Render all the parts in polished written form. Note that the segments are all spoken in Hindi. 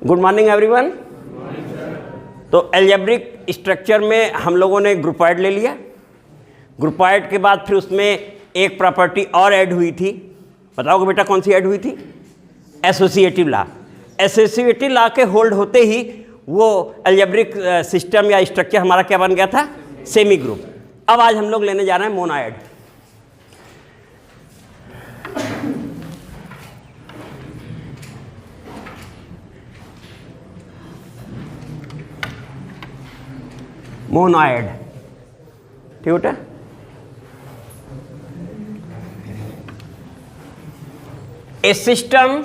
Good morning everyone. तो अलजेब्रिक स्ट्रक्चर में हम लोगों ने ग्रुपॉइड ले लिया। ग्रुपॉइड के बाद फिर उसमें एक प्रॉपर्टी और ऐड हुई थी। बताओगे बेटा कौन सी ऐड हुई थी? Associative law. एसोसिएटिव लॉ के होल्ड होते ही वो अलजेब्रिक सिस्टम या स्ट्रक्चर हमारा क्या बन गया था? Semi group. अब आज हम लोग लेने जा रहे हैं मोनोएड। मोनोएड, ठीक बेटा। ए सिस्टम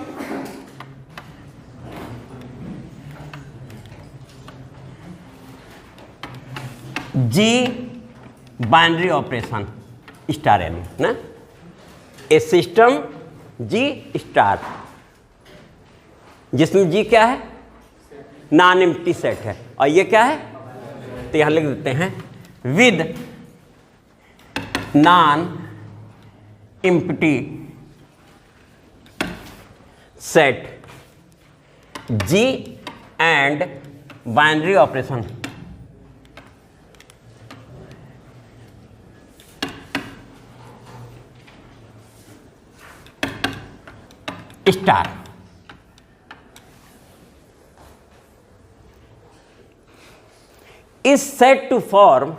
जी बाइनरी ऑपरेशन स्टार यानी ना, ए सिस्टम जी स्टार, जिसमें जी क्या है? नॉन एम्प्टी सेट है। और ये क्या है? तो यहां लिख देते हैं with non empty set G and binary operation star. is said to form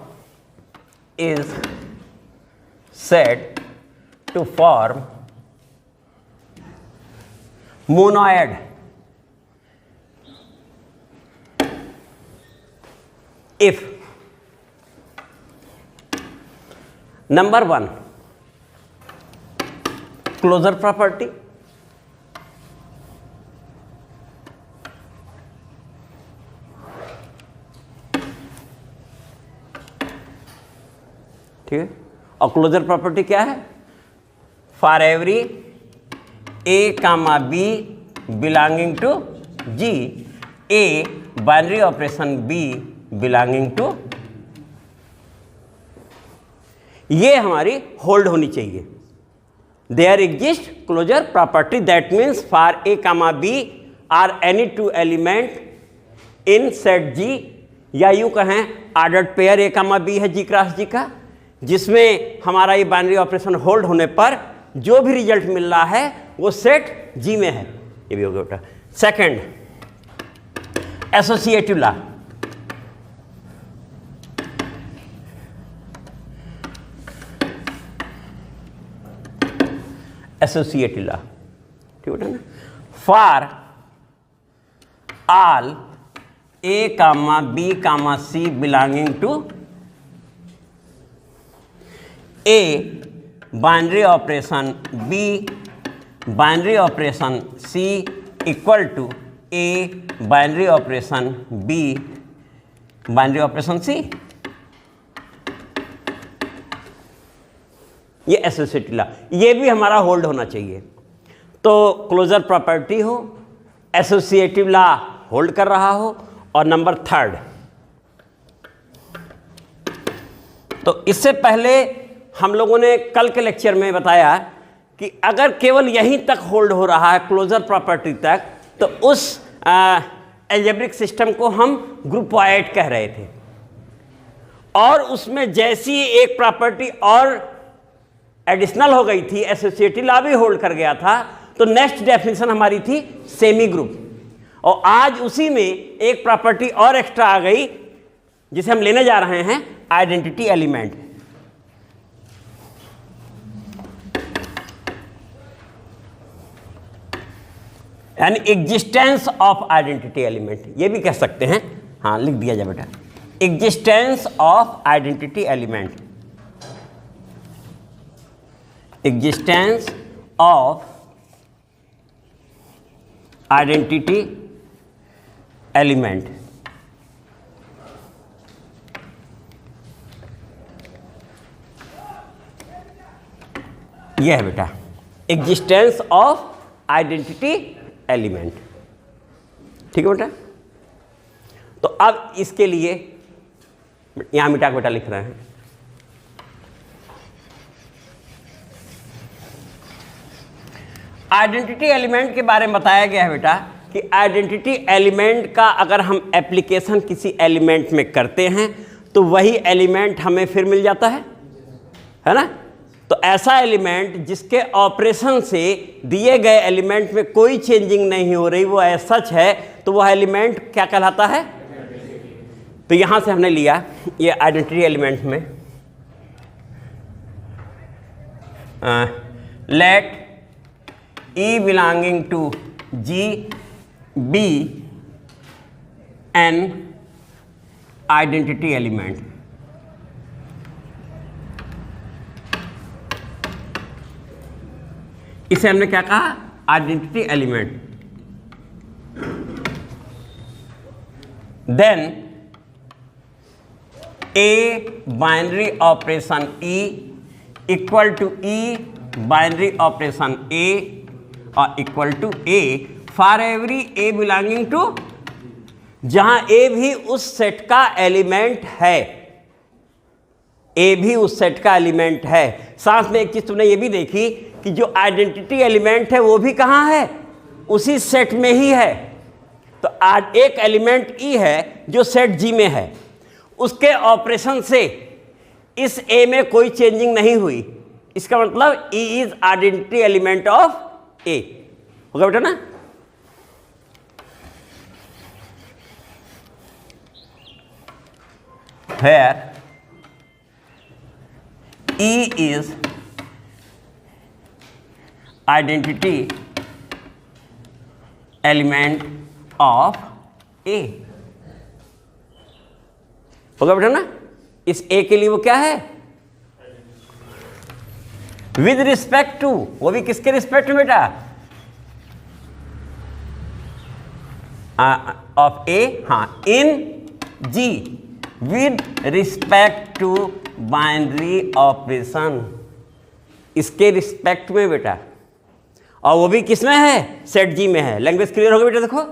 monoid if number 1 closure property, ठीक है। और क्लोजर प्रॉपर्टी क्या है? For every a comma b belonging to G, a binary operation b belonging to, ये हमारी होल्ड होनी चाहिए। There exist closure property that means for a comma b are any two element in set G, या यूं कहें ordered pair a comma b है जी क्रॉस जी का, जिसमें हमारा ये बाइनरी ऑपरेशन होल्ड होने पर जो भी रिजल्ट मिल रहा है वो सेट जी में है। ये भी हो गया बेटा। Second, associative law. Associative law, ठीक बेटा ना। For all a comma b comma c belonging to a binary operation b binary operation c equal to a binary operation b binary operation c, ये एसोसिएटिव लॉ, ये भी हमारा होल्ड होना चाहिए। तो क्लोजर प्रॉपर्टी हो, एसोसिएटिव लॉ होल्ड कर रहा हो, और नंबर थर्ड, तो इससे पहले हम लोगों ने कल के लेक्चर में बताया कि अगर केवल यहीं तक होल्ड हो रहा है क्लोजर प्रॉपर्टी तक, तो उस अलजेब्रिक सिस्टम को हम ग्रुपॉइड कह रहे थे। और उसमें जैसी एक प्रॉपर्टी और एडिशनल हो गई थी, एसोसिएटिव लॉ भी होल्ड कर गया था, तो नेक्स्ट डेफिनेशन हमारी थी सेमी ग्रुप। और आज उसी में एक प्रॉपर्टी और एक्स्ट्रा आ गई, जिसे हम लेने जा रहे हैं आइडेंटिटी एलिमेंट। यानी एग्जिस्टेंस ऑफ आइडेंटिटी एलिमेंट, ये भी कह सकते हैं। हाँ, लिख दिया जाए बेटा, existence of identity element. Existence of identity element, यह है बेटा एग्जिस्टेंस ऑफ आइडेंटिटी एलिमेंट, ठीक है बेटा। तो अब इसके लिए यहां मिटा के बेटा लिख रहे हैं आइडेंटिटी एलिमेंट के बारे में बताया गया है बेटा कि आइडेंटिटी एलिमेंट का अगर हम एप्लीकेशन किसी एलिमेंट में करते हैं तो वही एलिमेंट हमें फिर मिल जाता है ना। तो ऐसा एलिमेंट जिसके ऑपरेशन से दिए गए एलिमेंट में कोई चेंजिंग नहीं हो रही, वो एज सच है, तो वह एलिमेंट क्या कहलाता है। तो यहां से हमने लिया ये आइडेंटिटी एलिमेंट में late E belonging to G be an identity element. इसे हमने क्या कहा, identity element. Then A binary operation E equal to E binary operation A और equal to A for every A belonging to, जहां A भी उस सेट का एलिमेंट है, A भी उस सेट का एलिमेंट है। साथ में एक चीज तुमने ये भी देखी कि जो आइडेंटिटी एलिमेंट है वो भी कहां है, उसी सेट में ही है। तो आज एक एलिमेंट E है जो सेट G में है, उसके ऑपरेशन से इस A में कोई चेंजिंग नहीं हुई, इसका मतलब E is identity element of A होगा बेटा ना। Where E is identity element of A होगा बेटा ना। इस A के लिए वो क्या है, विद रिस्पेक्ट टू, वो भी किसके रिस्पेक्ट में बेटा, ऑफ ए, हाँ, in G with respect to binary operation, इसके रिस्पेक्ट में बेटा, और वो भी किसमें है, सेट जी में है। लैंग्वेज क्लियर होगा बेटा। देखो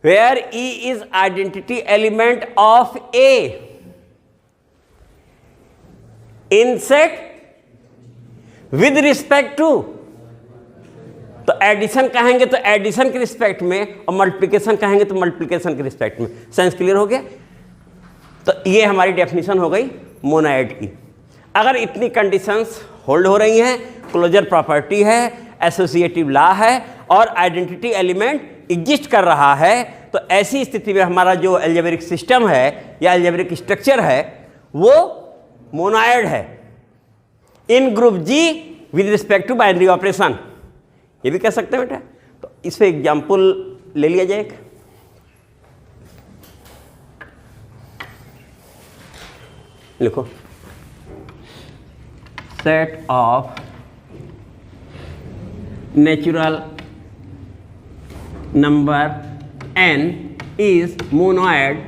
where E is identity element of A in set with respect to, तो एडिशन कहेंगे तो एडिशन के रिस्पेक्ट में, और मल्टीप्लिकेशन कहेंगे तो मल्टीप्लिकेशन के रिस्पेक्ट में। सेंस क्लियर हो गया। तो ये हमारी डेफिनेशन हो गई मोनोइड की। अगर इतनी कंडीशंस होल्ड हो रही हैं, क्लोजर प्रॉपर्टी है, एसोसिएटिव लॉ है और आइडेंटिटी एलिमेंट एग्जिस्ट कर रहा है, तो ऐसी स्थिति में हमारा जो अलजेब्रिक सिस्टम है या अलजेब्रिक स्ट्रक्चर है वो मोनोइड है in group G with respect to binary operation, ये भी कह सकते हैं बेटा। तो इस पे एग्जाम्पल ले लिया जाए। लिखो set of natural number n is monoid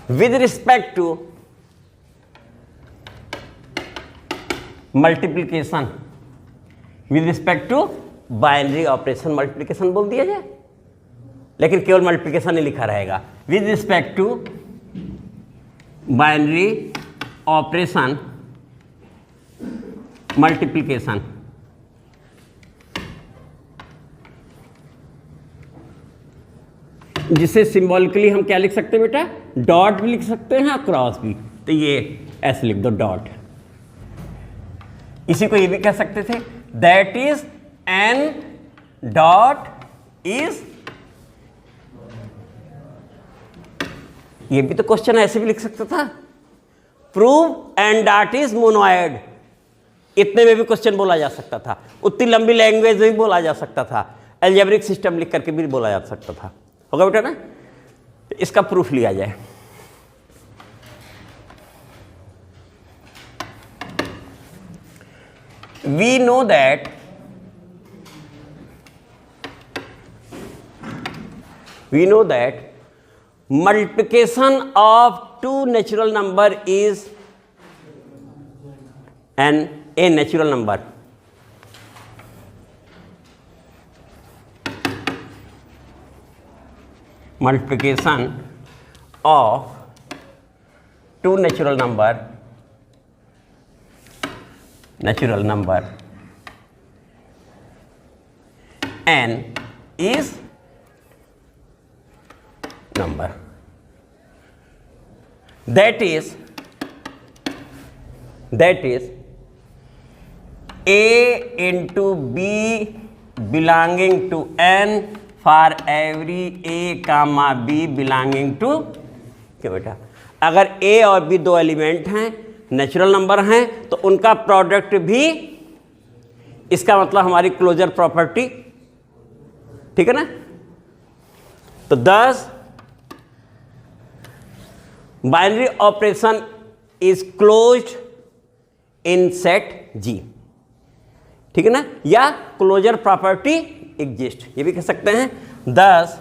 with respect to multiplication, with respect to binary operation. Multiplication बोल दिया जाए, लेकिन केवल मल्टीप्लिकेशन नहीं लिखा रहेगा, with respect to binary operation multiplication. जिसे सिंबॉलिकली हम क्या लिख सकते हैं बेटा, डॉट भी लिख सकते हैं, क्रॉस भी। तो ये ऐसे लिख दो डॉट। इसी को ये भी कह सकते थे, that is N dot is, ये भी तो क्वेश्चन ऐसे भी लिख सकता था, prove N dot is monoid. इतने में भी क्वेश्चन बोला जा सकता था, उतनी लंबी लैंग्वेज में भी बोला जा सकता था, अलजेब्रिक सिस्टम लिख करके भी बोला जा सकता था। होगा बेटा ना। इसका प्रूफ लिया जाए। We know that multiplication of two natural number is a natural number. Multiplication of two natural number natural number n is number that is a into b belonging to n for every a comma b belonging to, क्या बेटा, अगर a और b दो एलिमेंट हैं, नेचुरल नंबर हैं, तो उनका प्रोडक्ट भी, इसका मतलब हमारी क्लोजर प्रॉपर्टी, ठीक है ना। तो 10 binary operation is closed in set G, ठीक है ना, या क्लोजर प्रॉपर्टी एग्जिस्ट, ये भी कह सकते हैं। 10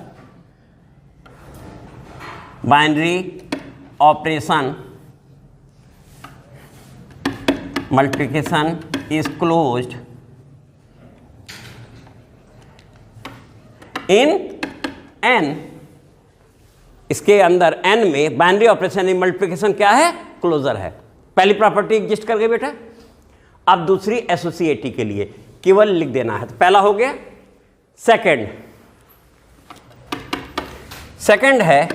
binary operation multiplication is closed in n, इसके अंदर n में बाइनरी ऑपरेशन इन मल्टीप्लिकेशन क्या है, क्लोजर है। पहली प्रॉपर्टी एग्जिस्ट कर गई बेटा। अब दूसरी एसोसिएटिव के लिए केवल लिख देना है, तो पहला हो गया। सेकंड है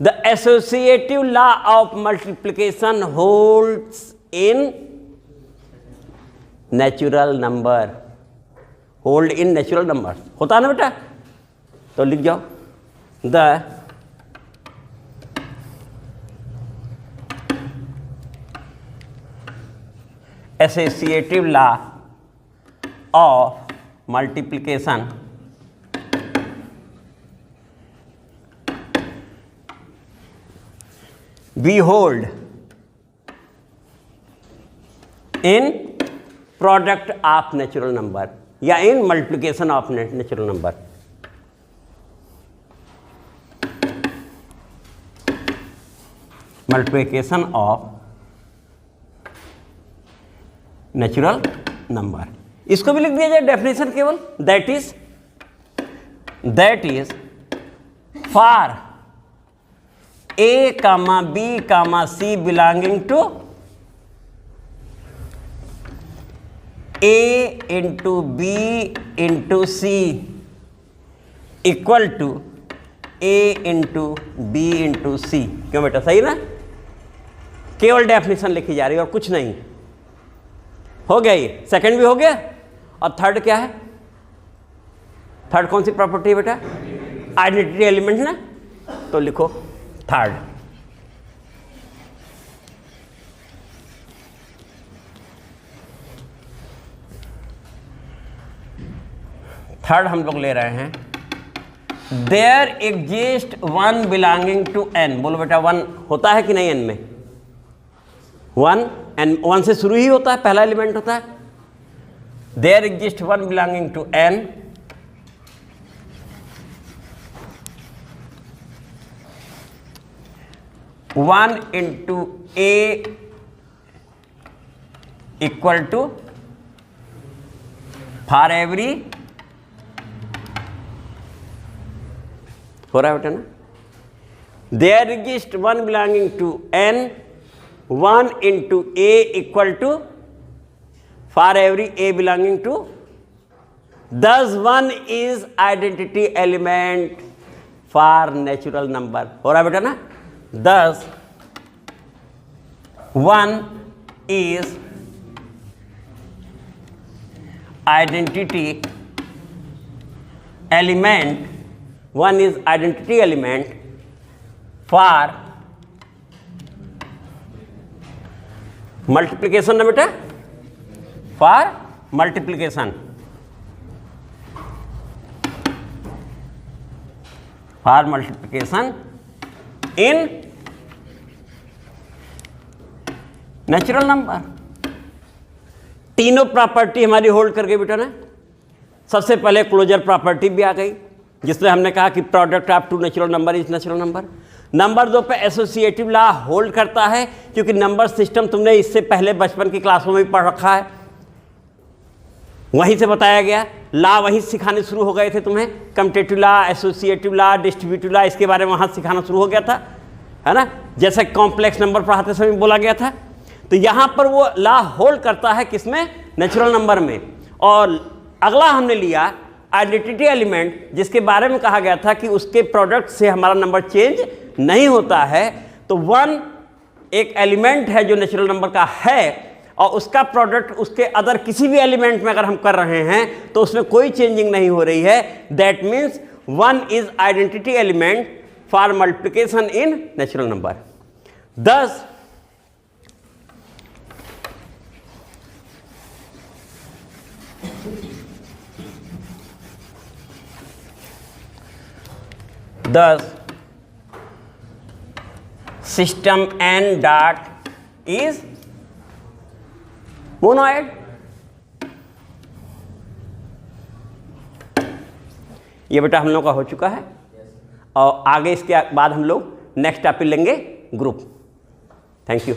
the associative law of multiplication holds in natural number, hold in natural number होता है ना बेटा, तो लिख जाओ the associative law of multiplication we hold in product of natural number या in multiplication of natural number। multiplication of natural number, इसको भी लिख दिया जाए डेफिनेशन केवल, that is for a comma b comma c belonging to a into b into c equal to a into b into c। क्यों बेटा, सही ना, केवल डेफिनेशन लिखी जा रही है और कुछ नहीं। हो गया ये, सेकंड भी हो गया। और थर्ड क्या है, थर्ड कौन सी प्रॉपर्टी है बेटा, आइडेंटिटी एलिमेंट ना, तो लिखो थर्ड हम लोग ले रहे हैं there exist one belonging to N. बोलो बेटा, वन होता है कि नहीं एन में, वन एन, वन से शुरू ही होता है, पहला एलिमेंट होता है। There exist one belonging to N one into a equal to for every, हो रहा है बेटा ना, there exist one belonging to N one into a equal to for every a belonging to, this one is identity element for natural number. हो रहा है बेटा ना, thus 1 is identity element, 1 is identity element for multiplication ना बेटा, for multiplication, for multiplication in natural number. तीनों प्रॉपर्टी हमारी होल्ड कर गई बेटा ना। सबसे पहले क्लोजर प्रॉपर्टी भी आ गई, जिसमें हमने कहा कि product of two natural number is natural number. Number 2 पे एसोसिएटिव लॉ होल्ड करता है, क्योंकि नंबर सिस्टम तुमने इससे पहले बचपन की क्लासों में भी पढ़ रखा है, वहीं से बताया गया, लॉ वहीं सिखाने शुरू हो गए थे तुम्हें, commutative law, associative law, distributive law, इसके बारे में वहाँ सिखाना शुरू हो गया था, है ना, जैसे कॉम्प्लेक्स नंबर पढ़ाते समय बोला गया था। तो तो यहां पर वो लॉ होल्ड करता है किसमें, नेचुरल नंबर में। और अगला हमने लिया आइडेंटिटी एलिमेंट, जिसके बारे में कहा गया था कि उसके प्रोडक्ट से हमारा नंबर चेंज नहीं होता है। तो 1 एक एलिमेंट है जो नेचुरल नंबर का है, और उसका प्रोडक्ट उसके अदर किसी भी एलिमेंट में अगर हम कर रहे हैं तो उसमें कोई चेंजिंग नहीं हो रही है। That means 1 is identity element for multiplication in natural number. thus system n dot is monoid। ये बेटा हम लोग का हो चुका है, और आगे इसके बाद हम लोग नेक्स्ट टॉपिक लेंगे ग्रुप। Thank you.